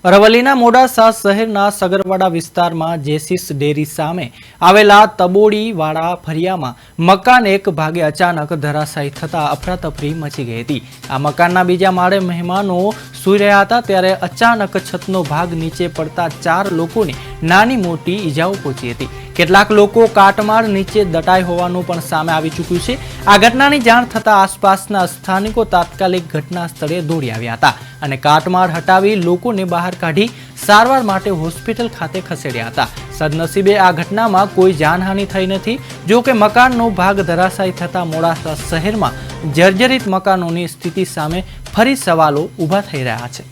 અરવલ્લીના મોડાસા શહેરના સગરવાડા વિસ્તારમાં જેસીસ ડેરી સામે આવેલા તબોડીવાળા ફળિયામાં મકાન એક ભાગે અચાનક ધરાશાયી થતા અફરાતફરી મચી ગઈ હતી। આ મકાનના બીજા માળે મહેમાનો સૂઈ રહ્યા હતા ત્યારે અચાનક છતનો ભાગ નીચે પડતા 4 લોકોને નાની મોટી ઈજાઓ પહોંચી હતી। કેટલાક લોકો કાટમાળ નીચે દટાઈ હોવાનું પણ સામે આવી ચૂક્યું છે। આ ઘટનાની જાણ થતા આસપાસના સ્થાનિકો તાત્કાલિક ઘટના સ્થળે દોડી આવ્યા હતા અને કાટમાળ હટાવી લોકોને બહાર કાઢી સારવાર માટે હોસ્પિટલ ખાતે ખસેડ્યા હતા। સદનસીબે આ ઘટનામાં કોઈ જાનહાનિ થઈ નથી। જો કે મકાનનો ભાગ ધરાશાયી થતા મોડાસા શહેરમાં જર્જરિત મકાનોની સ્થિતિ સામે ફરી સવાલો ઊભા થઈ રહ્યા છે।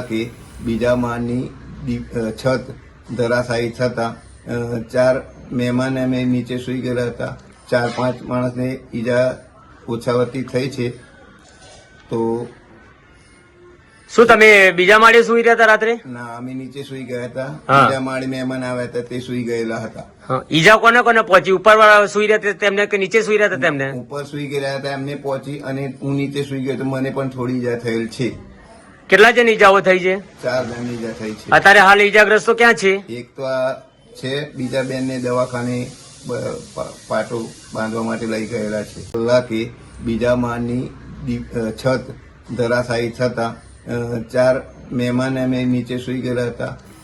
કે બીજા માળની છત ધરાશાયી થતા 4 મહેમાન અમે નીચે સૂઈ ગયેલા હતા। 4-5 માણસને ઈજા ઓછાવતી થઈ છે। તો શું તમે બીજા માળે સૂઈ રહ્યા હતા રાત્રે? ના, અમે નીચે સૂઈ ગયા હતા। બીજા માળે મહેમાન આવ્યા હતા તે સૂઈ ગયેલા હતા। ઈજા કોને કોને પહોંચી? ઉપર વાળા સૂઈ રહ્યા હતા તેમને કે નીચે સૂઈ રહ્યા હતા તેમને? ઉપર સૂઈ ગયા હતા એમને પહોંચી અને હું નીચે સૂઈ ગયો તો મને પણ થોડી ઈજા થયેલ છે। કેટલા જણ ઈજાઓ થઈ છે? 4 જણની ઈજા થઈ છે। અત્યારે હાલ ઈજાગ્રસ્તો ક્યાં છે? એક તો આ છે, બીજા બેનને દવાખાને પાટો બાંધવા માટે લઈ ગયેલા છે। કે બીજા માળની છત ધરાશાયી થતા 4 મહેમાન અમે નીચે સૂઈ ગયેલા હતા।